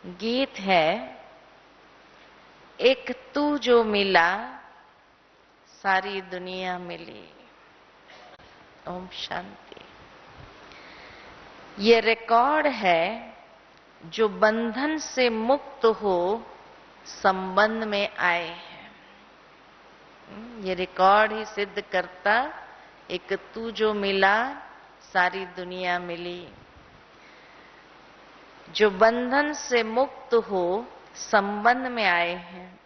गीत है, एक तू जो मिला सारी दुनिया मिली। ओम शांति। ये रिकॉर्ड है जो बंधन से मुक्त हो संबंध में आए हैं। ये रिकॉर्ड ही सिद्ध करता, एक तू जो मिला सारी दुनिया मिली। जो बंधन से मुक्त हो संबंध में आए हैं।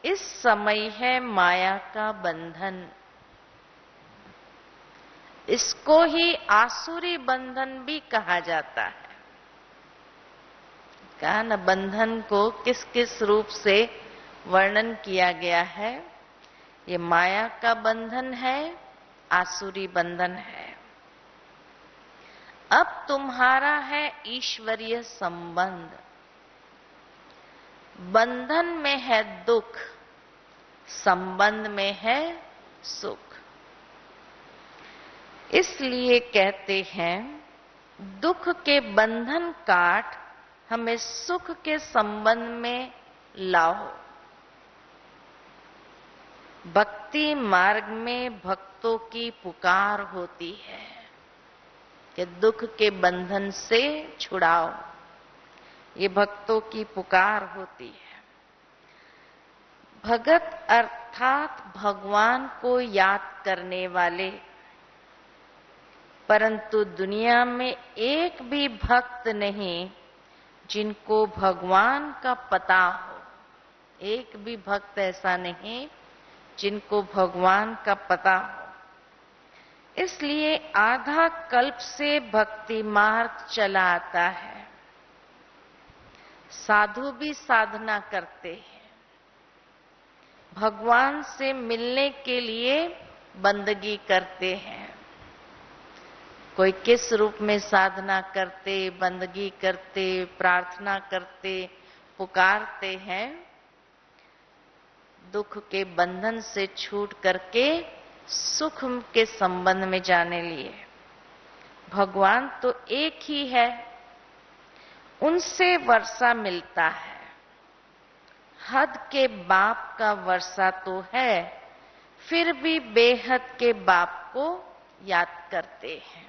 इस समय है माया का बंधन। इसको ही आसुरी बंधन भी कहा जाता है। कहा न, बंधन को किस किस रूप से वर्णन किया गया है। ये माया का बंधन है, आसुरी बंधन है। अब तुम्हारा है ईश्वरीय संबंध। बंधन में है दुख, संबंध में है सुख। इसलिए कहते हैं, दुख के बंधन काट हमें सुख के संबंध में लाओ। भक्ति मार्ग में भक्तों की पुकार होती है कि दुख के बंधन से छुड़ाओ। ये भक्तों की पुकार होती है। भगत अर्थात भगवान को याद करने वाले। परंतु दुनिया में एक भी भक्त नहीं जिनको भगवान का पता हो। एक भी भक्त ऐसा नहीं जिनको भगवान का पता हो। इसलिए आधा कल्प से भक्ति मार्ग चला आता है। साधु भी साधना करते हैं। भगवान से मिलने के लिए बंदगी करते हैं। कोई किस रूप में साधना करते, बंदगी करते, प्रार्थना करते, पुकारते हैं। दुख के बंधन से छूट करके सुख के संबंध में जाने लिए। भगवान तो एक ही है, उनसे वर्षा मिलता है। हद के बाप का वर्षा तो है, फिर भी बेहद के बाप को याद करते हैं।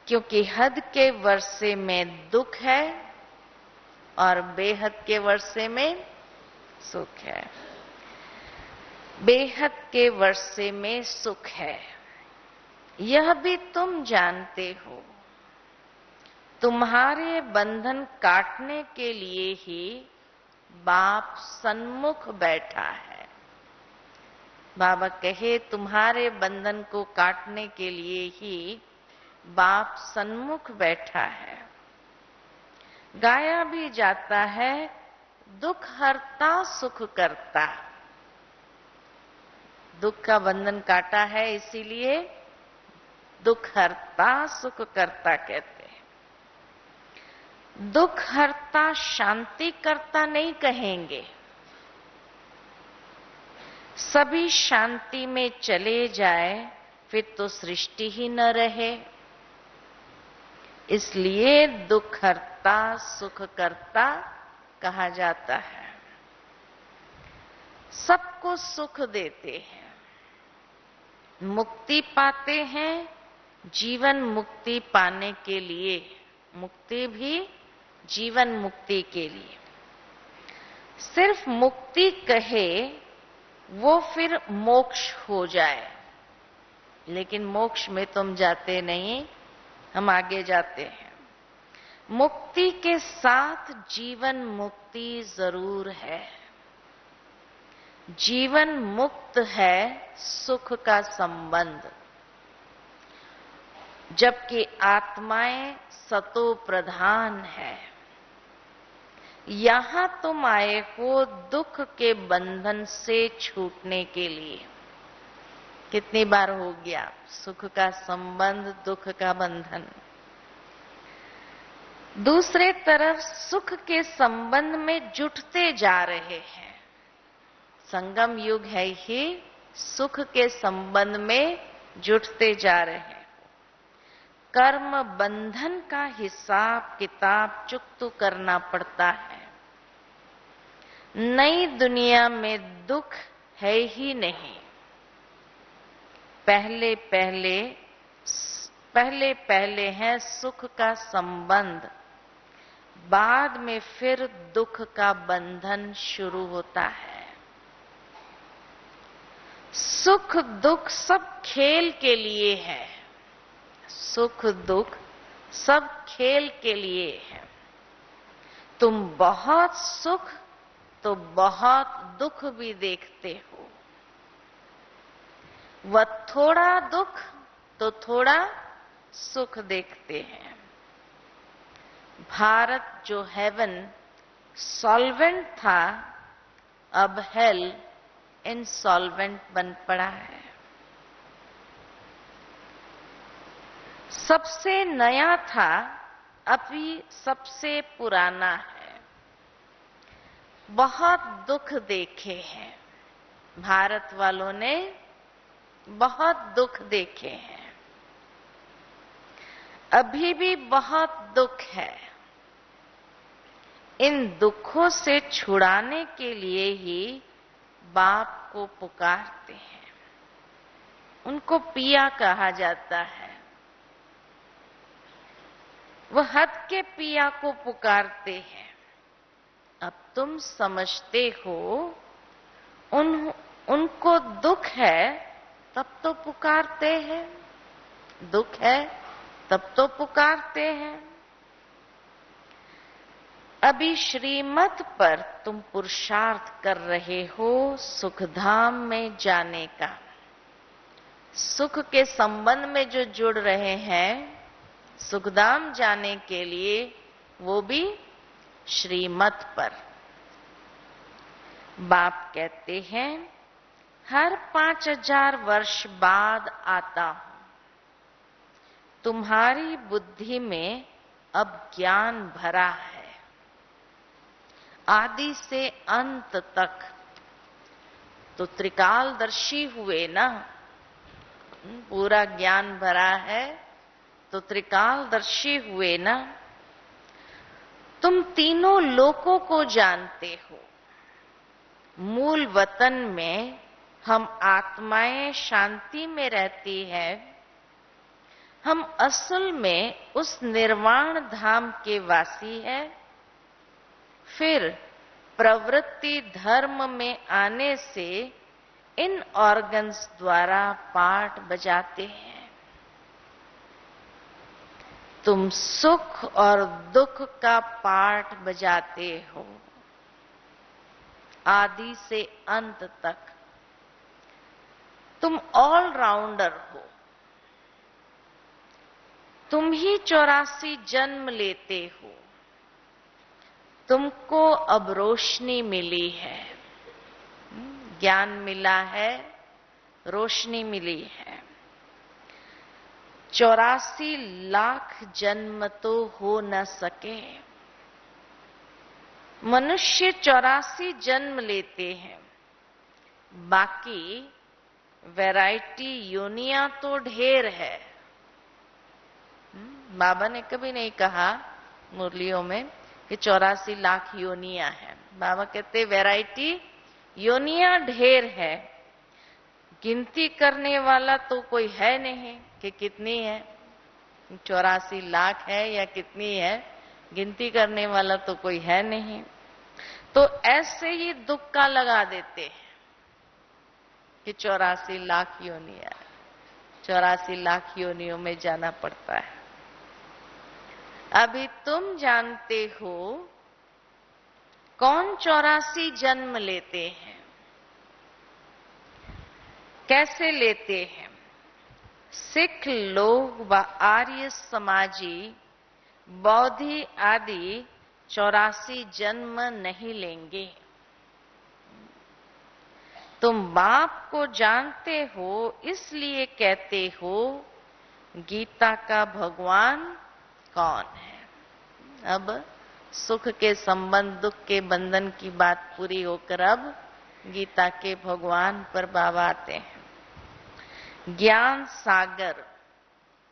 क्योंकि हद के वर्षे में दुख है और बेहद के वर्षे में सुख है। बेहद के वर्षे में सुख है, यह भी तुम जानते हो। तुम्हारे बंधन काटने के लिए ही बाप सन्मुख बैठा है। बाबा कहे, तुम्हारे बंधन को काटने के लिए ही बाप सन्मुख बैठा है। गाया भी जाता है, दुख हरता सुख करता। दुख का बंधन काटा है, इसीलिए दुख हरता सुख करता कहते हैं। दुख हरता शांति करता नहीं कहेंगे। सभी शांति में चले जाए फिर तो सृष्टि ही न रहे। इसलिए दुख हरता सुख करता कहा जाता है। सबको सुख देते हैं, मुक्ति पाते हैं। जीवन मुक्ति पाने के लिए, मुक्ति भी जीवन मुक्ति के लिए। सिर्फ मुक्ति कहे वो फिर मोक्ष हो जाए, लेकिन मोक्ष में तुम जाते नहीं, हम आगे जाते हैं। मुक्ति के साथ जीवन मुक्ति जरूर है। जीवन मुक्त है सुख का संबंध, जबकि आत्माएं सतो प्रधान है। यहां तुम आए हो दुख के बंधन से छूटने के लिए। कितनी बार हो गया सुख का संबंध, दुख का बंधन। दूसरे तरफ सुख के संबंध में जुटते जा रहे हैं। संगम युग है ही, सुख के संबंध में जुटते जा रहे हैं। कर्म बंधन का हिसाब किताब चुकता करना पड़ता है। नई दुनिया में दुख है ही नहीं। पहले पहले है सुख का संबंध, बाद में फिर दुख का बंधन शुरू होता है। सुख दुख सब खेल के लिए है। सुख दुख सब खेल के लिए है। तुम बहुत सुख तो बहुत दुख भी देखते हो, व थोड़ा दुख तो थोड़ा सुख देखते हैं। भारत जो हेवन सॉल्वेंट था, अब हेल इंसॉल्वेंट बन पड़ा है। सबसे नया था, अभी सबसे पुराना है। बहुत दुख देखे हैं, भारत वालों ने बहुत दुख देखे हैं। अभी भी बहुत दुख है। इन दुखों से छुड़ाने के लिए ही बाप को पुकारते हैं। उनको पिया कहा जाता है। वह हद के पिया को पुकारते हैं। अब तुम समझते हो उनको दुख है तब तो पुकारते हैं। दुख है तब तो पुकारते हैं। अभी श्रीमत पर तुम पुरुषार्थ कर रहे हो सुखधाम में जाने का। सुख के संबंध में जो जुड़ रहे हैं सुखधाम जाने के लिए, वो भी श्रीमत पर। बाप कहते हैं हर 5000 वर्ष बाद आता हूं। तुम्हारी बुद्धि में अब ज्ञान भरा है, आदि से अंत तक। तो त्रिकालदर्शी हुए ना, पूरा ज्ञान भरा है तो त्रिकालदर्शी हुए ना। तुम तीनों लोकों को जानते हो। मूल वतन में हम आत्माएं शांति में रहती है। हम असल में उस निर्वाण धाम के वासी है। फिर प्रवृत्ति धर्म में आने से इन ऑर्गन्स द्वारा पाठ बजाते हैं। तुम सुख और दुख का पाठ बजाते हो आदि से अंत तक। तुम ऑलराउंडर हो। तुम ही 84 जन्म लेते हो। तुमको अब रोशनी मिली है, ज्ञान मिला है, रोशनी मिली है। 84 लाख जन्म तो हो न सके। मनुष्य 84 जन्म लेते हैं, बाकी वैरायटी योनियां तो ढेर है। बाबा ने कभी नहीं कहा मुरलियों में कि 84 लाख योनियां हैं। बाबा कहते वैरायटी योनियां ढेर है, गिनती करने वाला तो कोई है नहीं कि कितनी है, 84 लाख है या कितनी है, गिनती करने वाला तो कोई है नहीं। तो ऐसे ही दुख का लगा देते हैं कि 84 लाख योनियां, 84 लाख योनियों में जाना पड़ता है। अभी तुम जानते हो कौन 84 जन्म लेते हैं, कैसे लेते हैं। सिख लोग व आर्य समाजी बौद्धि आदि 84 जन्म नहीं लेंगे। तुम बाप को जानते हो इसलिए कहते हो गीता का भगवान कौन है। अब सुख के संबंध दुख के बंधन की बात पूरी होकर अब गीता के भगवान पर बाबा आते हैं। ज्ञान सागर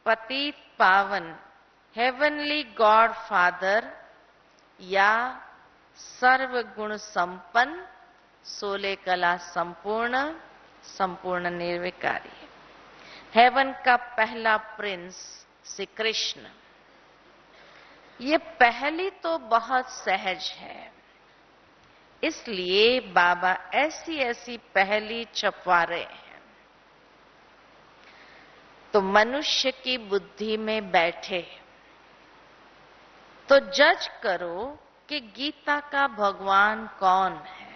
पतित पावन हेवनली गॉड फादर या सर्वगुण संपन्न, 16 कला संपूर्ण, संपूर्ण निर्विकारी। हेवन का पहला प्रिंस श्री कृष्ण। ये पहली तो बहुत सहज है, इसलिए बाबा ऐसी ऐसी पहली छपवा रहे हैं। तो मनुष्य की बुद्धि में बैठे तो जज करो कि गीता का भगवान कौन है।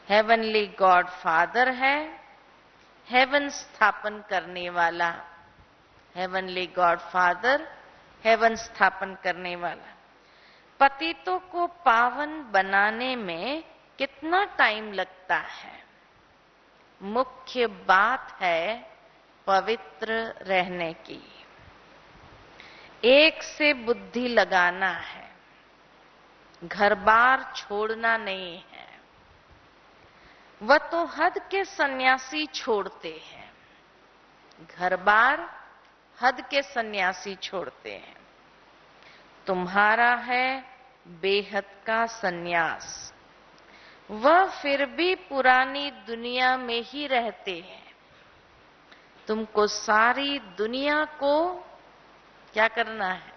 हेवनली गॉड फादर है, हेवन स्थापन करने वाला। हेवनली गॉड फादर, हेवन स्थापन करने वाला। पतितों को पावन बनाने में कितना टाइम लगता है? मुख्य बात है पवित्र रहने की। एक से बुद्धि लगाना है, घर बार छोड़ना नहीं है। वह तो हद के सन्यासी छोड़ते हैं, घर बार हद के सन्यासी छोड़ते हैं। तुम्हारा है बेहद का सन्यास। वह फिर भी पुरानी दुनिया में ही रहते हैं। तुमको सारी दुनिया को क्या करना है?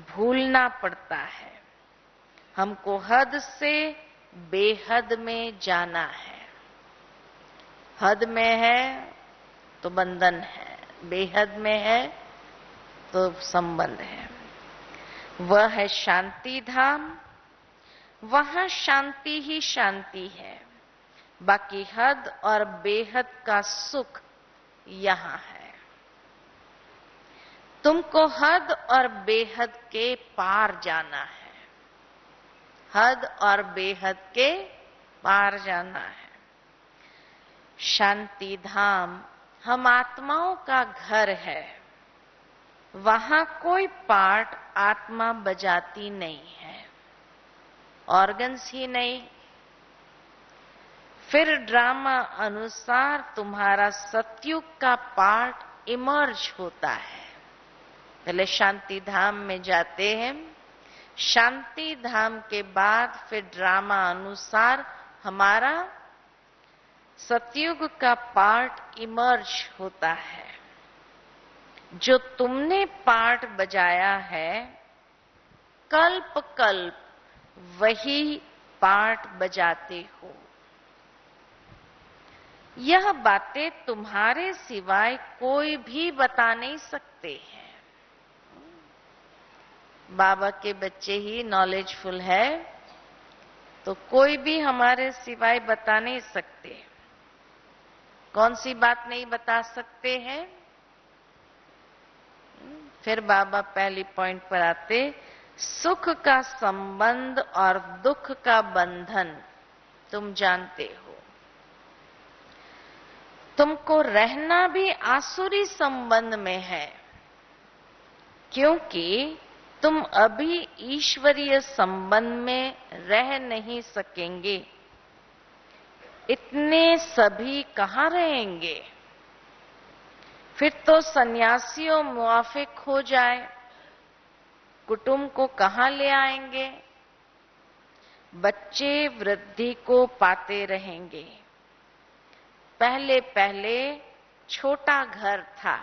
भूलना पड़ता है। हमको हद से बेहद में जाना है। हद में है तो बंधन है, बेहद में है तो संबंध है। वह है शांति धाम, वहां शांति ही शांति है। बाकी हद और बेहद का सुख यहां है। तुमको हद और बेहद के पार जाना है। हद और बेहद के पार जाना है। शांति धाम हम आत्माओं का घर है। वहां कोई पार्ट आत्मा बजाती नहीं है, ऑर्गन्स ही नहीं। फिर ड्रामा अनुसार तुम्हारा सतयुग का पार्ट इमर्ज होता है। पहले शांति धाम में जाते हैं, शांति धाम के बाद फिर ड्रामा अनुसार हमारा सतयुग का पार्ट इमर्ज होता है। जो तुमने पार्ट बजाया है, कल्प कल्प वही पार्ट बजाते हो। यह बातें तुम्हारे सिवाय कोई भी बता नहीं सकते हैं। बाबा के बच्चे ही नॉलेजफुल है, तो कोई भी हमारे सिवाय बता नहीं सकते। कौन सी बात नहीं बता सकते हैं? फिर बाबा पहली पॉइंट पर आते, सुख का संबंध और दुख का बंधन तुम जानते हो। तुमको रहना भी आसुरी संबंध में है, क्योंकि तुम अभी ईश्वरीय संबंध में रह नहीं सकेंगे। इतने सभी कहां रहेंगे? फिर तो सन्यासियों मुआफिक हो जाए, कुटुंब को कहां ले आएंगे? बच्चे वृद्धि को पाते रहेंगे। पहले पहले छोटा घर था।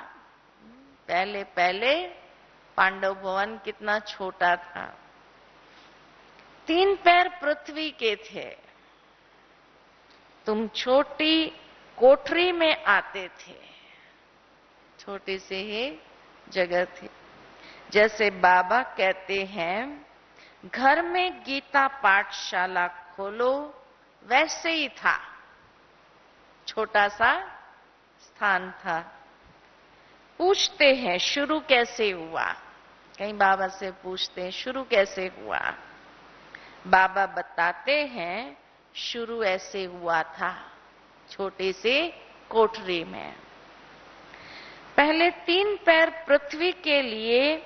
पहले पहले पांडव भवन कितना छोटा था। 3 पैर पृथ्वी के थे। तुम छोटी कोठरी में आते थे, छोटी सी ही जगह थी। जैसे बाबा कहते हैं, घर में गीता पाठशाला खोलो, वैसे ही था। छोटा सा स्थान था। पूछते हैं शुरू कैसे हुआ? कहीं बाबा से पूछते हैं शुरू कैसे हुआ? बाबा बताते हैं शुरू ऐसे हुआ था, छोटे से कोठरी में। पहले 3 पैर पृथ्वी के लिए,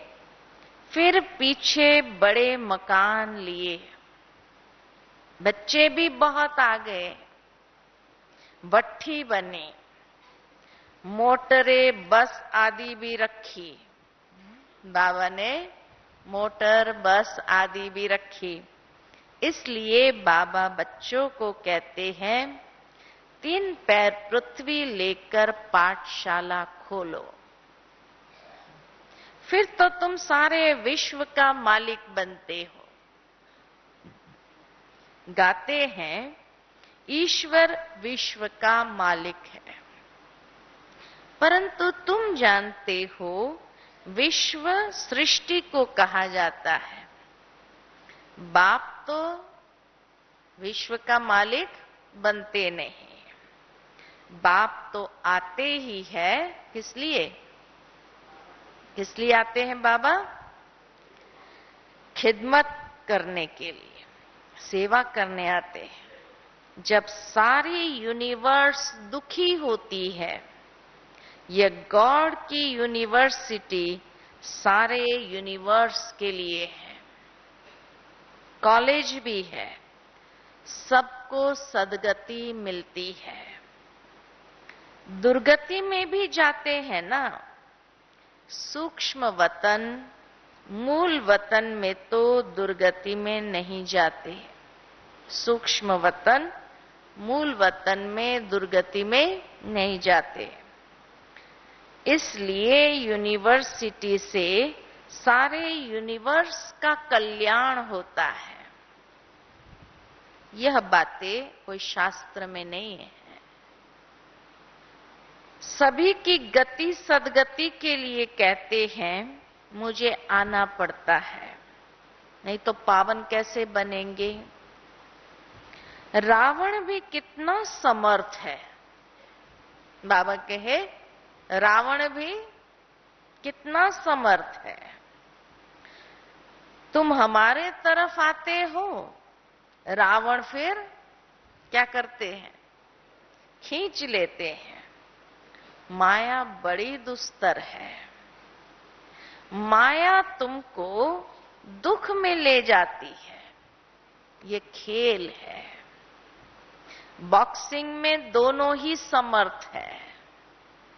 फिर पीछे बड़े मकान लिए। बच्चे भी बहुत आ गए, भट्ठी बने, मोटरें, बस आदि भी रखी। बाबा ने मोटर, बस आदि भी रखी। इसलिए बाबा बच्चों को कहते हैं, 3 पैर पृथ्वी लेकर पाठशाला खोलो, फिर तो तुम सारे विश्व का मालिक बनते हो। गाते हैं, ईश्वर विश्व का मालिक है, परंतु तुम जानते हो विश्व सृष्टि को कहा जाता है। बाप तो विश्व का मालिक बनते नहीं, बाप तो आते ही है। किस लिए? किस लिए आते हैं बाबा? खिदमत करने के लिए, सेवा करने आते हैं। जब सारी यूनिवर्स दुखी होती है, ये गॉड की यूनिवर्सिटी सारे यूनिवर्स के लिए है, कॉलेज भी है, सबको सदगति मिलती है। दुर्गति में भी जाते हैं ना, सूक्ष्म वतन, मूल वतन में तो दुर्गति में नहीं जाते। सूक्ष्म वतन, मूल वतन में दुर्गति में नहीं जाते। इसलिए यूनिवर्सिटी से सारे यूनिवर्स का कल्याण होता है। यह बातें कोई शास्त्र में नहीं है। सभी की गति सदगति के लिए कहते हैं मुझे आना पड़ता है, नहीं तो पावन कैसे बनेंगे। रावण भी कितना समर्थ है। बाबा कहे रावण भी कितना समर्थ है। तुम हमारे तरफ आते हो, रावण फिर क्या करते हैं? खींच लेते हैं। माया बड़ी दुस्तर है। माया तुमको दुख में ले जाती है। ये खेल है। बॉक्सिंग में दोनों ही समर्थ है।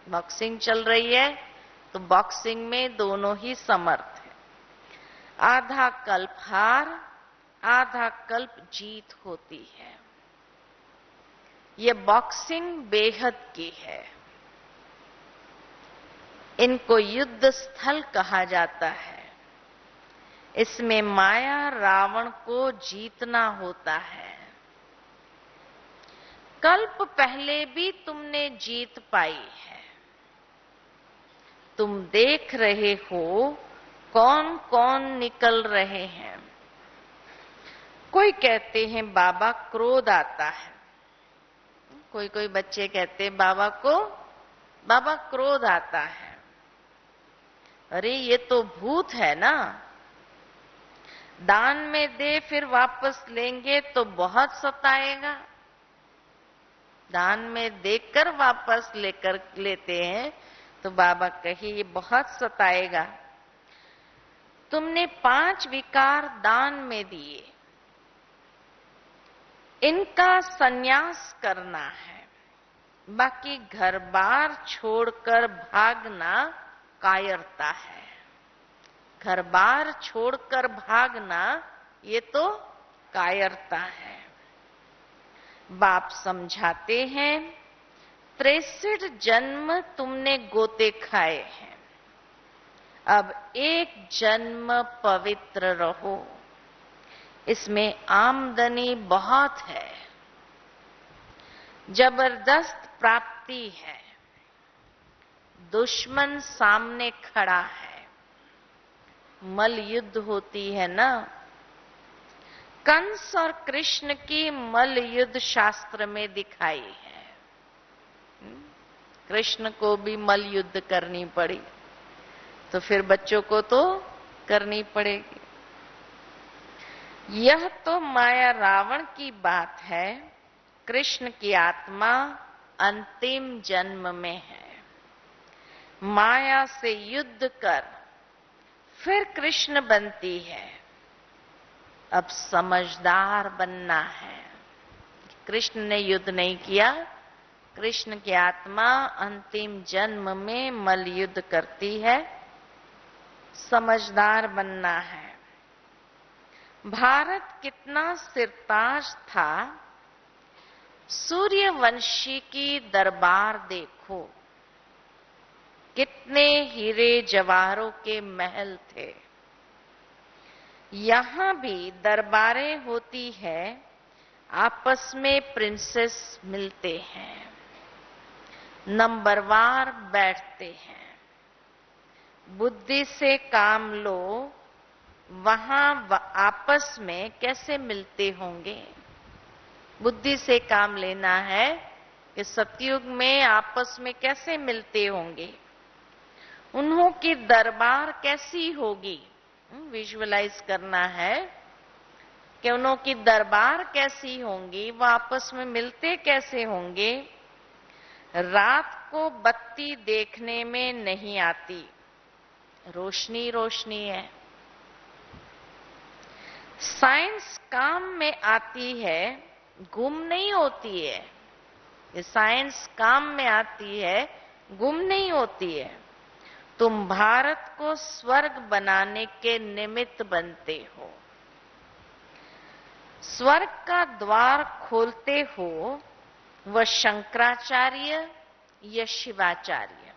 बॉक्सिंग चल रही है तो बॉक्सिंग में दोनों ही समर्थ है। आधा कल्प हार, आधा कल्प जीत होती है। ये बॉक्सिंग बेहद की है। इनको युद्ध स्थल कहा जाता है। इसमें माया रावण को जीतना होता है। कल्प पहले भी तुमने जीत पाई है। तुम देख रहे हो कौन कौन निकल रहे हैं। कोई कहते हैं बाबा क्रोध आता है। कोई कोई बच्चे कहते हैं बाबा क्रोध आता है। अरे ये तो भूत है ना, दान में दे फिर वापस लेंगे तो बहुत सताएगा। दान में देकर वापस लेते हैं तो बाबा कहे ये बहुत सताएगा। तुमने 5 विकार दान में दिए, इनका संन्यास करना है। बाकी घर बार छोड़कर भागना कायरता है। घर बार छोड़कर भागना ये तो कायरता है। बाप समझाते हैं 63 जन्म तुमने गोते खाए हैं, अब एक जन्म पवित्र रहो। इसमें आमदनी बहुत है, जबरदस्त प्राप्ति है। दुश्मन सामने खड़ा है, मल युद्ध होती है ना। कंस और कृष्ण की मल युद्ध शास्त्र में दिखाई है। कृष्ण को भी मल युद्ध करनी पड़ी, तो फिर बच्चों को तो करनी पड़ेगी। यह तो माया रावण की बात है। कृष्ण की आत्मा अंतिम जन्म में है। माया से युद्ध कर फिर कृष्ण बनती है। अब समझदार बनना है। कृष्ण ने युद्ध नहीं किया, कृष्ण की आत्मा अंतिम जन्म में मलयुद्ध करती है। समझदार बनना है। भारत कितना सिरताज था। सूर्यवंशी की दरबार देखो, कितने हीरे जवाहरों के महल थे। यहां भी दरबारें होती है, आपस में प्रिंसेस मिलते हैं, नंबरवार बैठते हैं। बुद्धि से काम लो, वहां आपस में कैसे मिलते होंगे। बुद्धि से काम लेना है कि सतयुग में आपस में कैसे मिलते होंगे, उन्हों की दरबार कैसी होगी। विजुअलाइज करना है कि उन्हों की दरबार कैसी होंगी, वो आपस में मिलते कैसे होंगे। रात को बत्ती देखने में नहीं आती, रोशनी रोशनी है। साइंस काम में आती है, गुम नहीं होती है। ये साइंस काम में आती है, गुम नहीं होती है। तुम भारत को स्वर्ग बनाने के निमित्त बनते हो। स्वर्ग का द्वार खोलते हो वह शंकराचार्य या शिवाचार्य।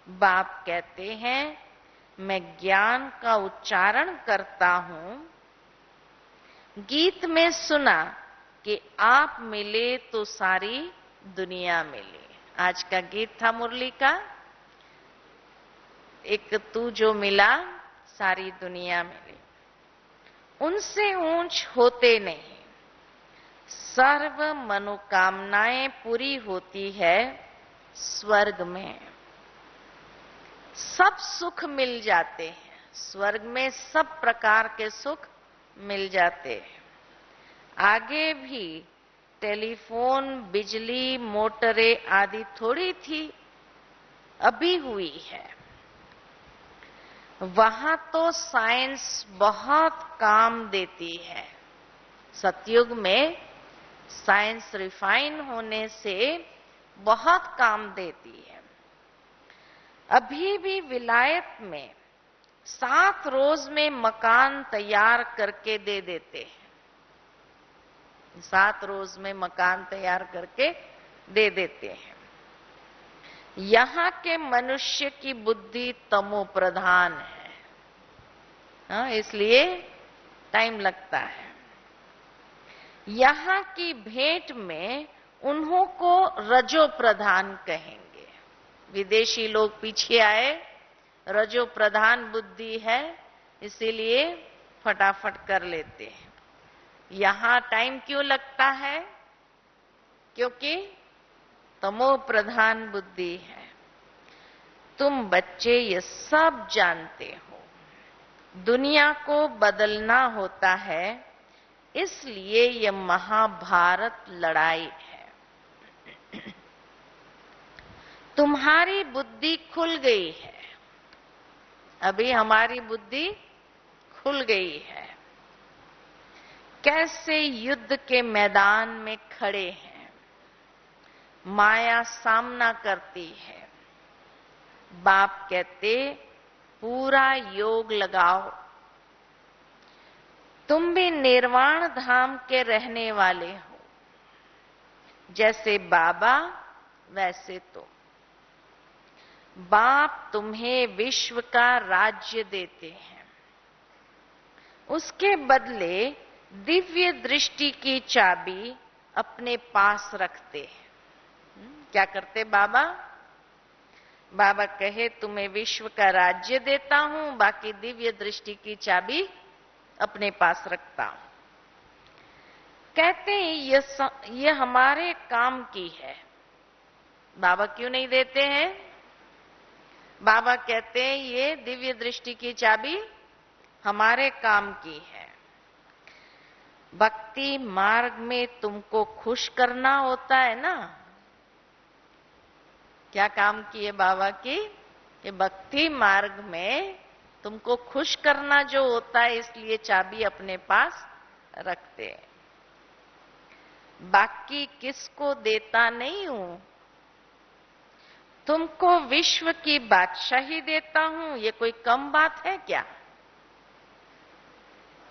बाप कहते हैं, मैं ज्ञान का उच्चारण करता हूं। गीत में सुना कि आप मिले तो सारी दुनिया मिले। आज का गीत था मुरली का, एक तू जो मिला सारी दुनिया मिले। उनसे ऊंच होते नहीं। सर्व मनोकामनाएं पूरी होती है स्वर्ग में। सब सुख मिल जाते हैं स्वर्ग में, सब प्रकार के सुख मिल जाते हैं। आगे भी टेलीफोन, बिजली, मोटरें आदि थोड़ी थी, अभी हुई है। वहां तो साइंस बहुत काम देती है। सतयुग में साइंस रिफाइन होने से बहुत काम देती है। अभी भी विलायत में 7 रोज में मकान तैयार करके दे देते हैं। 7 रोज में मकान तैयार करके दे देते हैं। यहां के मनुष्य की बुद्धि तमो प्रधान है, इसलिए टाइम लगता है। यहां की भेंट में उन्हों को रजो प्रधान कहेंगे। विदेशी लोग पीछे आए, रजो प्रधान बुद्धि है, इसीलिए फटाफट कर लेते हैं। यहां टाइम क्यों लगता है? क्योंकि तमो प्रधान बुद्धि है। तुम बच्चे ये सब जानते हो। दुनिया को बदलना होता है, इसलिए यह महाभारत लड़ाई है। तुम्हारी बुद्धि खुल गई है। अभी हमारी बुद्धि खुल गई है। कैसे युद्ध के मैदान में खड़े हैं। माया सामना करती है। बाप कहते, पूरा योग लगाओ। तुम भी निर्वाण धाम के रहने वाले हो। जैसे बाबा वैसे तो। बाप तुम्हें विश्व का राज्य देते हैं। उसके बदले दिव्य दृष्टि की चाबी अपने पास रखते हैं। क्या करते बाबा? बाबा कहे, तुम्हें विश्व का राज्य देता हूं, बाकी दिव्य दृष्टि की चाबी अपने पास रखता हूं। कहते हैं ये हमारे काम की है। बाबा क्यों नहीं देते हैं? बाबा कहते हैं ये दिव्य दृष्टि की चाबी हमारे काम की है। भक्ति मार्ग में तुमको खुश करना होता है ना। क्या काम की है बाबा की? कि भक्ति मार्ग में तुमको खुश करना जो होता है, इसलिए चाबी अपने पास रखते हैं। बाकी किसको देता नहीं हूं। तुमको विश्व की बादशाही देता हूं, ये कोई कम बात है क्या?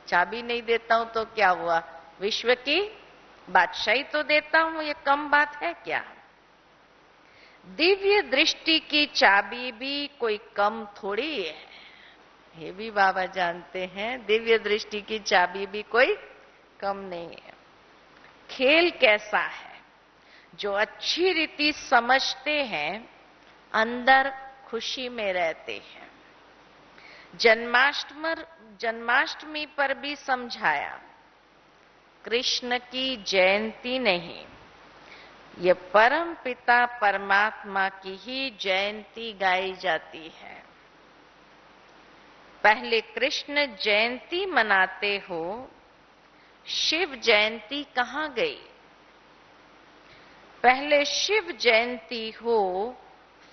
चाबी नहीं देता हूं तो क्या हुआ? विश्व की बादशाही तो देता हूं, ये कम बात है क्या? दिव्य दृष्टि की चाबी भी कोई कम थोड़ी है। ये भी बाबा जानते हैं, दिव्य दृष्टि की चाबी भी कोई कम नहीं है। खेल कैसा है? जो अच्छी रीति समझते हैं अंदर खुशी में रहते हैं। जन्माष्टमी पर भी समझाया, कृष्ण की जयंती नहीं, ये परम पिता परमात्मा की ही जयंती गाई जाती है। पहले कृष्ण जयंती मनाते हो, शिव जयंती कहां गई? पहले शिव जयंती हो,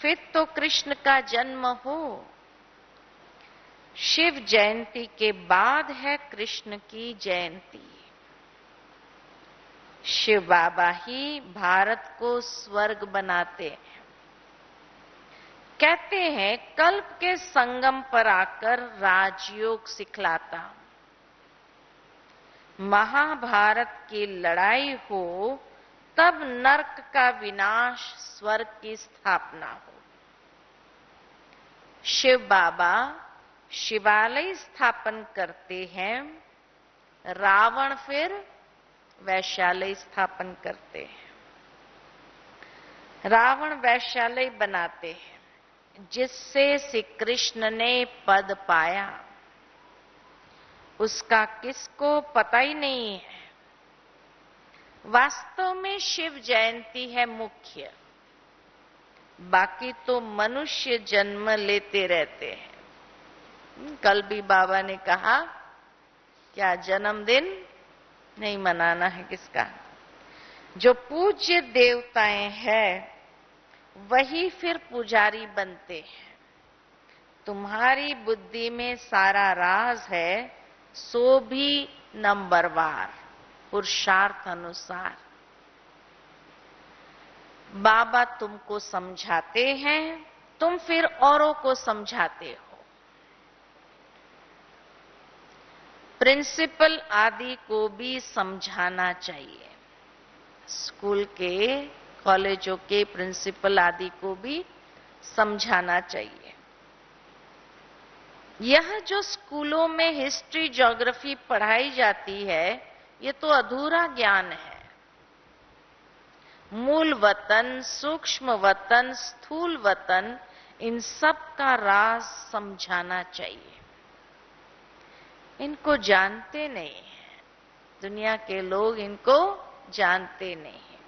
फिर तो कृष्ण का जन्म हो। शिव जयंती के बाद है कृष्ण की जयंती। शिव बाबा ही भारत को स्वर्ग बनाते हैं। कहते हैं कल्प के संगम पर आकर राजयोग सिखलाता। महाभारत की लड़ाई हो तब नरक का विनाश, स्वर्ग की स्थापना हो। शिव बाबा शिवालय स्थापन करते हैं, रावण फिर वैश्यालय स्थापन करते हैं। रावण वैश्यालय बनाते हैं, जिससे श्री कृष्ण ने पद पाया, उसका किसको पता ही नहीं है। वास्तव में शिव जयंती है मुख्य, बाकी तो मनुष्य जन्म लेते रहते हैं। कल भी बाबा ने कहा क्या जन्मदिन नहीं मनाना है किसका? जो पूज्य देवताएं हैं वही फिर पुजारी बनते हैं। तुम्हारी बुद्धि में सारा राज है, सो भी नंबरवार पुरुषार्थ अनुसार। बाबा तुमको समझाते हैं, तुम फिर औरों को समझाते हो। प्रिंसिपल आदि को भी समझाना चाहिए। स्कूल के, कॉलेजों के प्रिंसिपल आदि को भी समझाना चाहिए। यह जो स्कूलों में हिस्ट्री, ज्योग्राफी पढ़ाई जाती है, ये तो अधूरा ज्ञान है। मूल वतन, सूक्ष्म वतन, स्थूल वतन, इन सब का राज समझाना चाहिए। इनको जानते नहीं हैं, दुनिया के लोग इनको जानते नहीं हैं।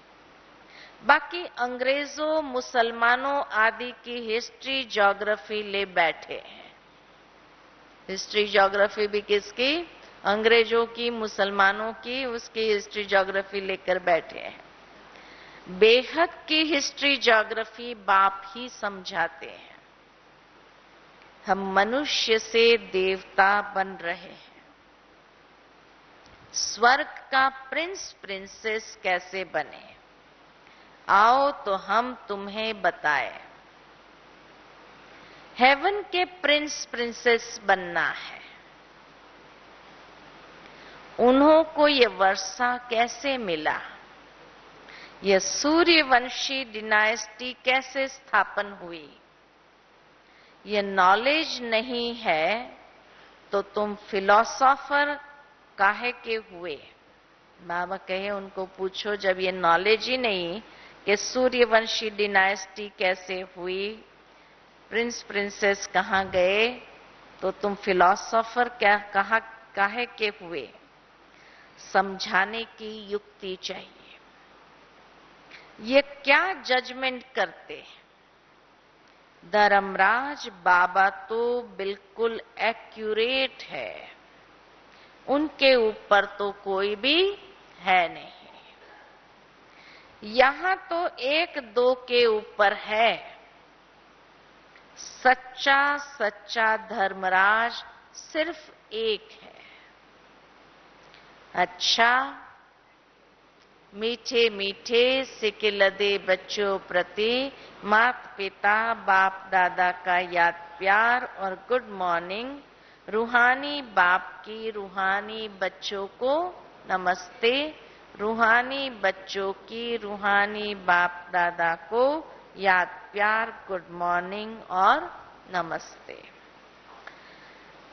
बाकी अंग्रेजों, मुसलमानों आदि की हिस्ट्री, ज्योग्राफी ले बैठे हैं। हिस्ट्री ज्योग्राफी भी किसकी? अंग्रेजों की, मुसलमानों की, उसकी हिस्ट्री ज्योग्राफी लेकर बैठे हैं। बेहद की हिस्ट्री ज्योग्राफी बाप ही समझाते हैं। हम मनुष्य से देवता बन रहे हैं। स्वर्ग का प्रिंस, प्रिंसेस कैसे बने, आओ तो हम तुम्हें बताएं। हेवन के प्रिंस, प्रिंसेस बनना है। उन्हों को ये वर्षा कैसे मिला, यह सूर्यवंशी डिनाइस्टी कैसे स्थापन हुई, ये नॉलेज नहीं है तो तुम फिलोसोफर काहे के हुए? बाबा कहे उनको पूछो, जब ये नॉलेज ही नहीं कि सूर्यवंशी डिनाइस्टी कैसे हुई, प्रिंस प्रिंसेस कहां गए, तो तुम फिलोसोफर क्या काहे के हुए? समझाने की युक्ति चाहिए। ये क्या जजमेंट करते हैं? धर्मराज बाबा तो बिल्कुल एक्यूरेट है, उनके ऊपर तो कोई भी है नहीं। यहां तो एक दो के ऊपर है। सच्चा सच्चा धर्मराज सिर्फ एक है। अच्छा, मीठे मीठे सिकिलदे बच्चों प्रति माता पिता बाप दादा का याद प्यार और गुड मॉर्निंग। रूहानी बाप की रूहानी बच्चों को नमस्ते। रूहानी बच्चों की रूहानी बाप दादा को याद प्यार, गुड मॉर्निंग और नमस्ते।